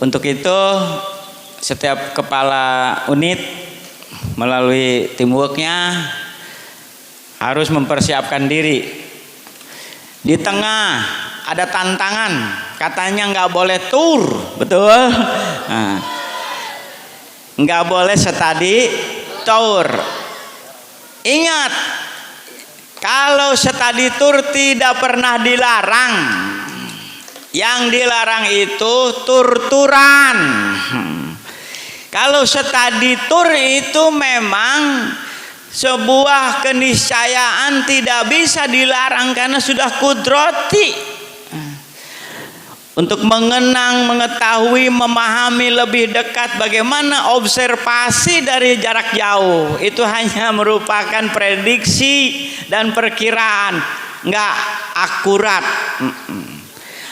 Untuk itu setiap kepala unit melalui teamworknya harus mempersiapkan diri. Di tengah ada tantangan, katanya nggak boleh tur, betul? Nah, nggak boleh study tour. Ingat, kalau study tour tidak pernah dilarang. Yang dilarang itu tur-turan. Kalau study tour itu memang sebuah keniscayaan, tidak bisa dilarang karena sudah kudrati. Untuk mengenang, mengetahui, memahami lebih dekat bagaimana observasi dari jarak jauh, itu hanya merupakan prediksi dan perkiraan, nggak akurat.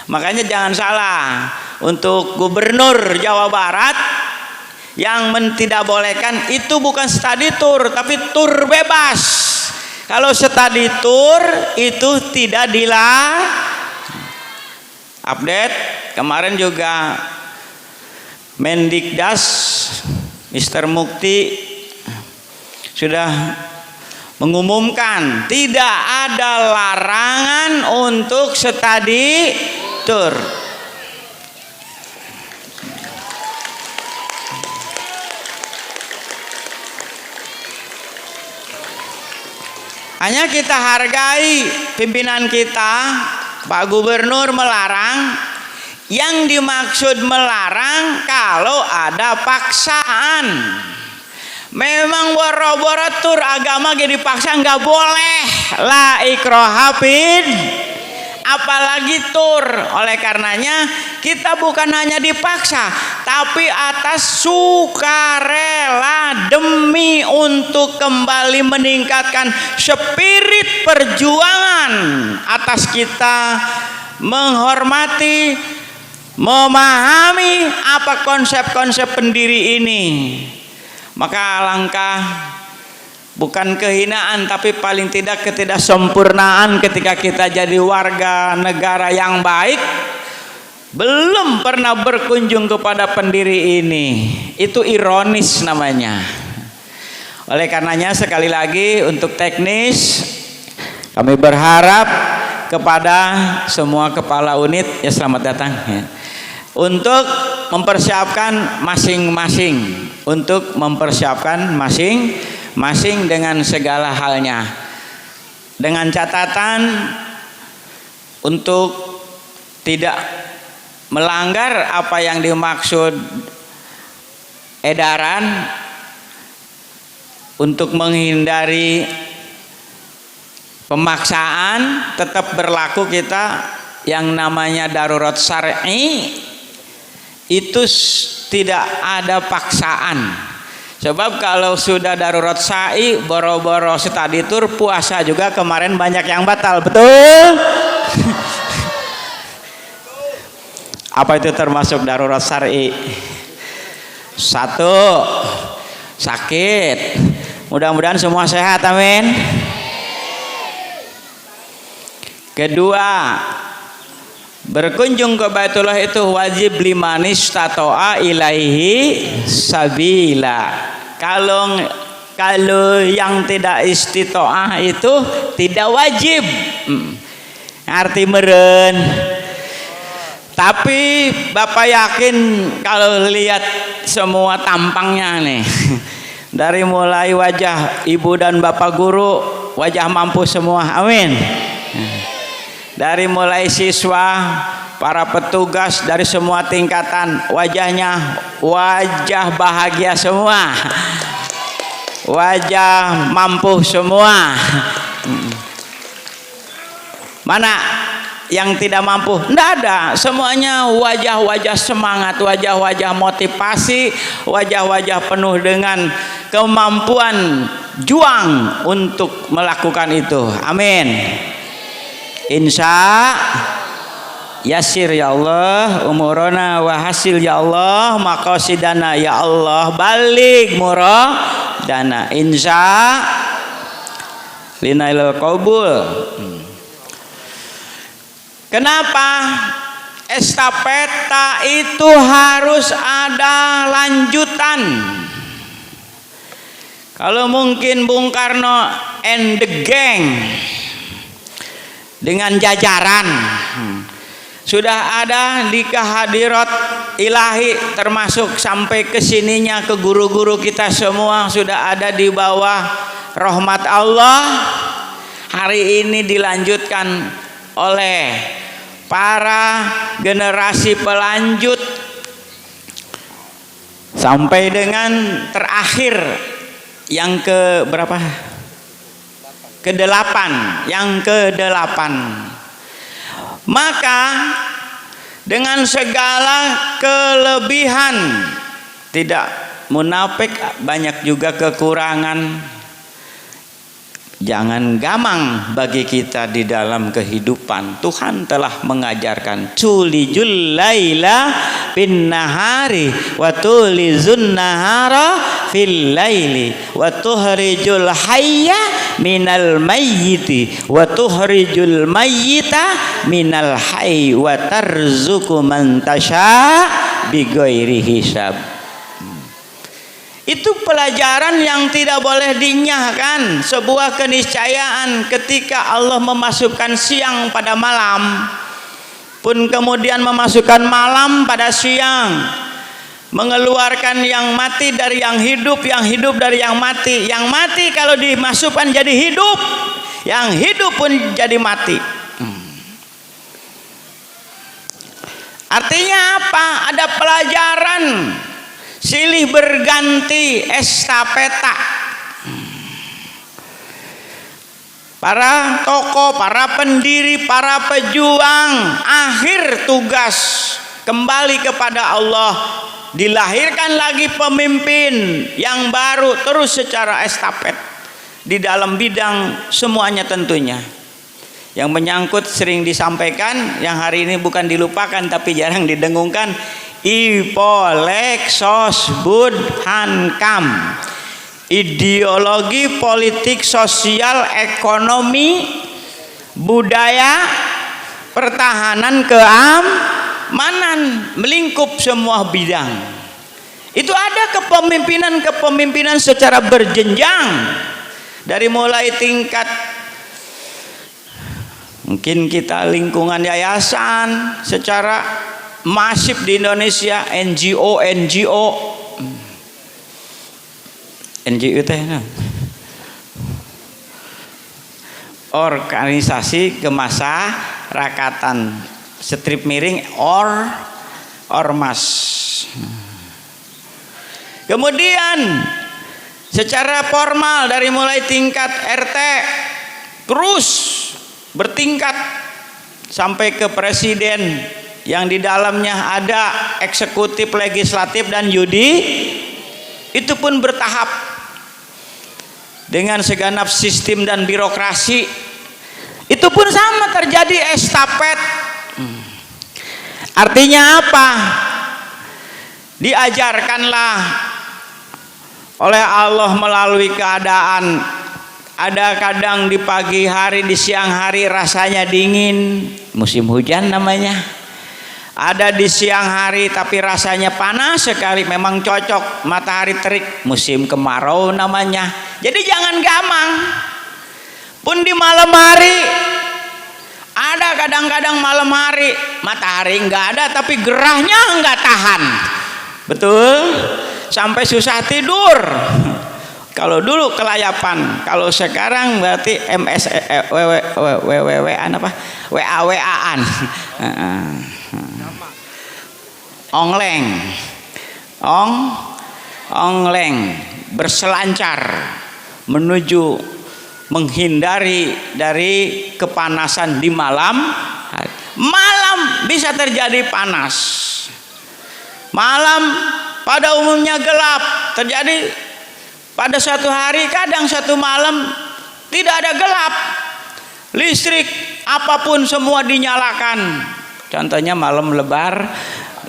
Makanya jangan salah, untuk Gubernur Jawa Barat yang tidak bolehkan itu bukan study tour, tapi tur bebas. Kalau study tour itu tidak update. Kemarin juga Mendikdas Mr. Mukti sudah mengumumkan tidak ada larangan untuk study tour. Hanya kita hargai pimpinan kita, Pak Gubernur melarang. Yang dimaksud melarang kalau ada paksaan. Memang boro-boro tur agama jadi paksa, nggak boleh. La ikraha fid, apalagi tur. Oleh karenanya kita bukan hanya dipaksa, tapi atas sukarela demi untuk kembali meningkatkan spirit perjuangan atas kita menghormati, memahami apa konsep-konsep pendiri ini. Maka langkah bukan kehinaan, tapi paling tidak ketidaksempurnaan ketika kita jadi warga negara yang baik, belum pernah berkunjung kepada pendiri ini. Itu ironis namanya. Oleh karenanya sekali lagi untuk teknis, kami berharap kepada semua kepala unit, ya selamat datang ya, untuk mempersiapkan masing-masing, dengan segala halnya, dengan catatan untuk tidak melanggar apa yang dimaksud edaran, untuk menghindari pemaksaan. Tetap berlaku kita yang namanya darurat syar'i, itu tidak ada paksaan. Sebab kalau sudah darurat syar'i, boro-boro study tour, puasa juga kemarin banyak yang batal, betul? Apa itu termasuk darurat syar'i? Satu, sakit. Mudah-mudahan semua sehat, amin. Kedua, berkunjung ke Baitullah itu wajib liman istata'a ilaihi sabila. Kalau yang tidak istita'ah itu tidak wajib. Arti meren. Tapi Bapak yakin kalau lihat semua tampangnya nih, dari mulai wajah ibu dan bapak guru, wajah mampu semua, amin. Dari mulai siswa, para petugas dari semua tingkatan, wajahnya wajah bahagia semua, wajah mampu semua. Mana yang tidak mampu? Tidak ada, semuanya wajah-wajah semangat, wajah-wajah motivasi, wajah-wajah penuh dengan kemampuan juang untuk melakukan itu, amin. Insya yasir ya Allah umurona wa hasil ya Allah maqasidana ya Allah balik muradana insya linailal qabul. Kenapa? estafeta itu harus ada lanjutan. Kalau mungkin Bung Karno and the gang dengan jajaran sudah ada di kehadirat ilahi, termasuk sampai ke sininya ke guru-guru kita semua sudah ada di bawah rahmat Allah. Hari ini dilanjutkan oleh para generasi pelanjut sampai dengan terakhir yang ke berapa? Ke-8, yang ke-8. Maka dengan segala kelebihan, tidak munafik, banyak juga kekurangan. Jangan gamang bagi kita di dalam kehidupan. Tuhan telah mengajarkan tulijul laila bin nahari wa tulizun nahara fil laili wa tuhrijul hayya minal mayyiti wa tuhrijul mayyita minal hayy wa tarzuqu man tasya bighairi hisab. Itu pelajaran yang tidak boleh dinyahkan. Sebuah keniscayaan ketika Allah memasukkan siang pada malam, pun kemudian memasukkan malam pada siang, mengeluarkan yang mati dari yang hidup dari yang mati. Yang mati kalau dimasukkan jadi hidup, yang hidup pun jadi mati. Artinya apa? Ada pelajaran silih berganti estafeta. Para tokoh, para pendiri, para pejuang akhir tugas kembali kepada Allah, dilahirkan lagi pemimpin yang baru terus secara estafet di dalam bidang semuanya tentunya. Yang menyangkut sering disampaikan, yang hari ini bukan dilupakan tapi jarang didengungkan, Ipolexos Hankam, ideologi politik sosial ekonomi budaya pertahanan keamanan, melingkup semua bidang. Itu ada kepemimpinan secara berjenjang, dari mulai tingkat mungkin kita lingkungan yayasan secara masif di Indonesia, NGO teh organisasi kemasyarakatan, strip miring ormas. Kemudian secara formal dari mulai tingkat RT terus bertingkat sampai ke presiden, yang di dalamnya ada eksekutif, legislatif, dan yudi. Itu pun bertahap dengan segenap sistem dan birokrasi. Itu pun sama terjadi estafet. Artinya apa? Diajarkanlah oleh Allah melalui keadaan. Ada kadang di pagi hari, di siang hari rasanya dingin, musim hujan namanya. Ada di siang hari tapi rasanya panas sekali, memang cocok matahari terik, musim kemarau namanya. Jadi jangan gamang. Pun di malam hari, ada kadang-kadang malam hari matahari nggak ada tapi gerahnya nggak tahan, betul, sampai susah tidur. Kalau dulu kelayapan, kalau sekarang berarti WA-WA-an. Ongleng berselancar menuju menghindari dari kepanasan di malam. Malam bisa terjadi panas, malam pada umumnya gelap. Terjadi pada suatu hari, kadang satu malam tidak ada gelap, listrik apapun semua dinyalakan, contohnya malam lebar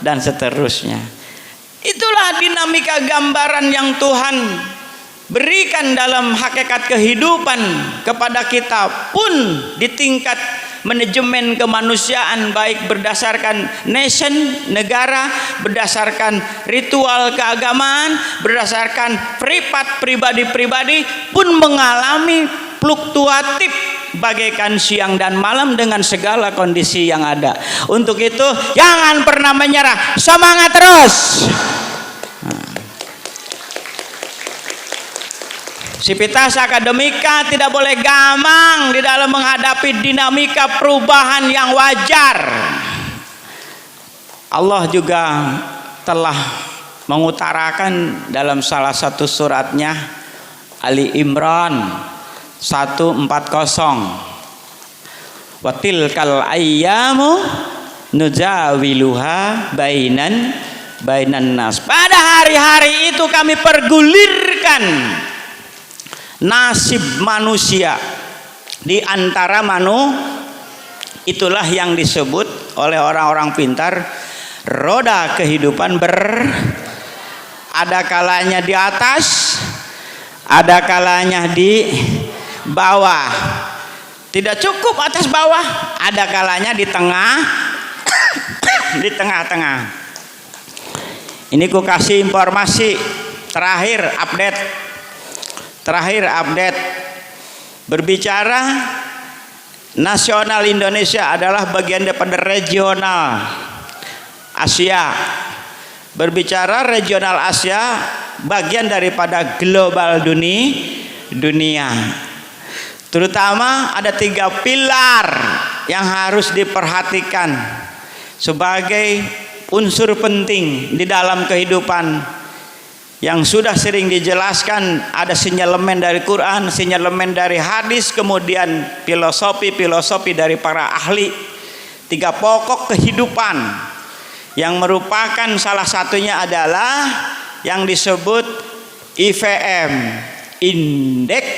dan seterusnya. Itulah dinamika gambaran yang Tuhan berikan dalam hakikat kehidupan kepada kita pun di tingkat manajemen kemanusiaan, baik berdasarkan nation, negara, berdasarkan ritual keagamaan, berdasarkan privat, pribadi-pribadi pun mengalami fluktuatif bagaikan siang dan malam dengan segala kondisi yang ada. Untuk itu jangan pernah menyerah, semangat terus. Sivitas Akademika tidak boleh gamang di dalam menghadapi dinamika perubahan yang wajar. Allah juga telah mengutarakan dalam salah satu suratnya, Ali Imran 140, wa tilkal ayyamu nujawiluha bainan nas. Pada hari-hari itu kami pergulirkan nasib manusia di antara itulah yang disebut oleh orang-orang pintar roda kehidupan ada kalanya di atas, ada kalanya di bawah. Tidak cukup atas bawah, ada kalanya di tengah di tengah-tengah. Ini ku kasih informasi terakhir update berbicara nasional Indonesia adalah bagian daripada regional Asia. Berbicara regional Asia bagian daripada global dunia. Terutama ada 3 pilar yang harus diperhatikan sebagai unsur penting di dalam kehidupan. Yang sudah sering dijelaskan, ada sinyalemen dari Quran, sinyalemen dari hadis, kemudian filosofi dari para ahli. 3 pokok kehidupan yang merupakan salah satunya adalah yang disebut IVM, Indeks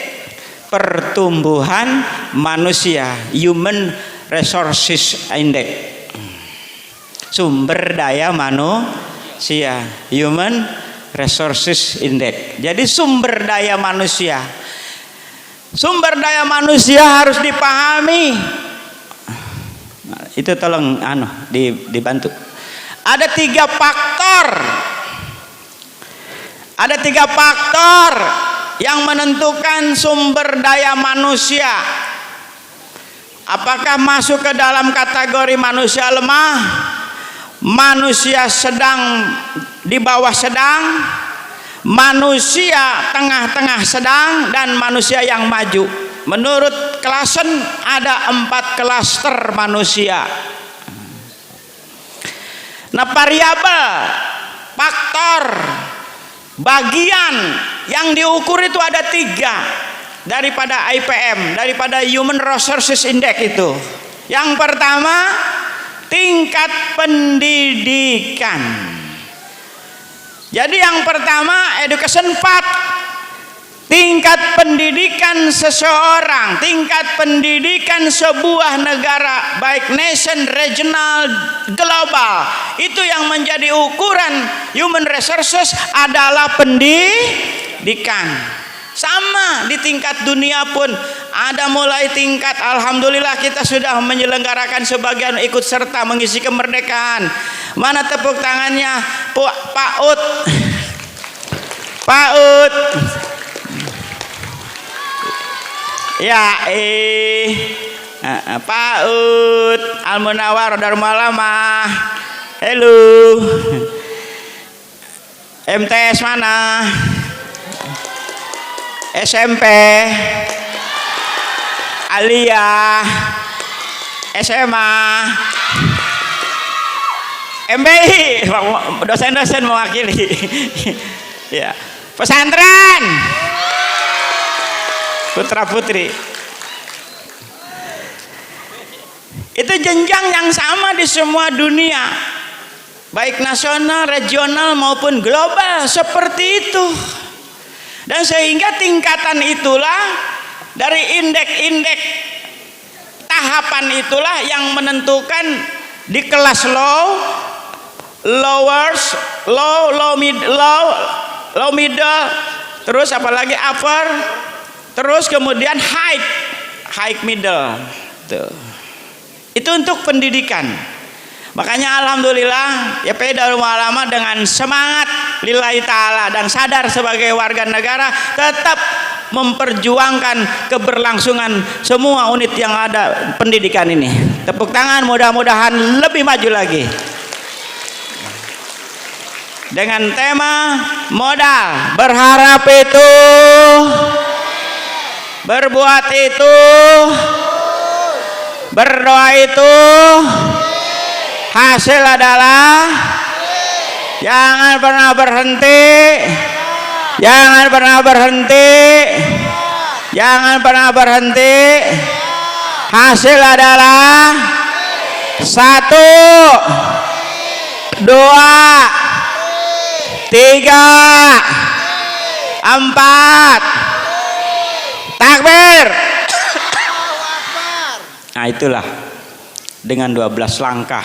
Pertumbuhan Manusia, Human Resources Index, sumber daya manusia, Human Resources Index. Jadi sumber daya manusia harus dipahami. Itu tolong dibantu. Ada 3 faktor yang menentukan sumber daya manusia. Apakah masuk ke dalam kategori manusia lemah, manusia sedang di bawah sedang, manusia tengah-tengah sedang, dan manusia yang maju. Menurut Klasen ada 4 klaster manusia. Nah, variabel, faktor, bagian yang diukur itu ada 3 daripada IPM, daripada Human Resources Index itu. Yang pertama, tingkat pendidikan. Jadi yang pertama education path, tingkat pendidikan seseorang, tingkat pendidikan sebuah negara, baik nation, regional, global. Itu yang menjadi ukuran human resources adalah pendidikan. Sama di tingkat dunia pun ada mulai tingkat, alhamdulillah kita sudah menyelenggarakan sebagian ikut serta mengisi kemerdekaan. Mana tepuk tangannya Pak Ut? Ya Pak Ut Al-Munawar Darmalama. Halo. MTS mana? SMP, Aliyah, SMA, MBI, dosen-dosen mewakili. Ya, pesantren, putra putri. Itu jenjang yang sama di semua dunia, baik nasional, regional maupun global, seperti itu. Dan sehingga tingkatan itulah, dari indeks-indeks tahapan itulah yang menentukan di kelas low, low middle, terus apalagi upper, terus kemudian high middle. Tuh. Itu untuk pendidikan. Makanya alhamdulillah YPI Darul Mu'allamah dengan semangat lillahi ta'ala dan sadar sebagai warga negara tetap memperjuangkan keberlangsungan semua unit yang ada pendidikan ini. Tepuk tangan, mudah-mudahan lebih maju lagi. Dengan tema modal, berharap itu, berbuat itu, berdoa itu, hasil adalah jangan pernah berhenti, jangan pernah berhenti, jangan pernah berhenti. Hasil adalah 1, 2, 3, 4. Takbir. Nah itulah dengan 12 langkah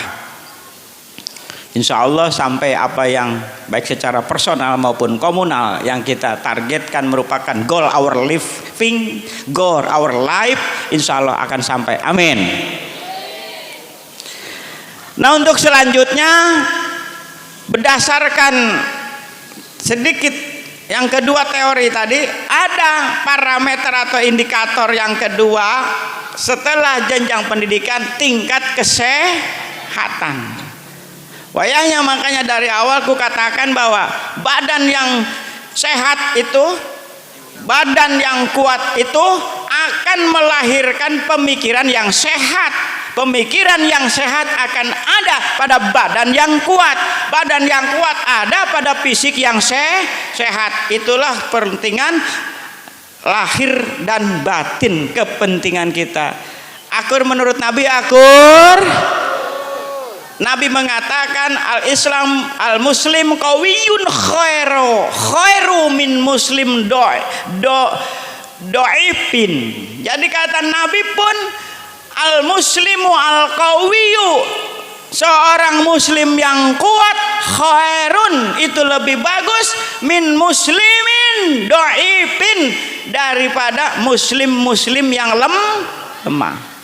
insya Allah sampai apa yang baik secara personal maupun komunal yang kita targetkan merupakan goal our living, goal our life, insya Allah akan sampai. Amin. Nah untuk selanjutnya berdasarkan sedikit yang kedua teori tadi, ada parameter atau indikator yang kedua setelah jenjang pendidikan, tingkat kesehatan. Wayahnya makanya dari awal ku katakan bahwa badan yang sehat itu, badan yang kuat itu akan melahirkan pemikiran yang sehat. Pemikiran yang sehat akan ada pada badan yang kuat. Badan yang kuat ada pada fisik yang sehat. Itulah pentingan lahir dan batin, kepentingan kita. Akur menurut Nabi, akur. Nabi mengatakan al-Islam al-Muslim qawiyun khairu min muslim do'ifin. Jadi kata Nabi pun al-muslimu al-qawiyu, seorang muslim yang kuat, khairun, itu lebih bagus, min muslimin do'ifin, daripada muslim yang lemah.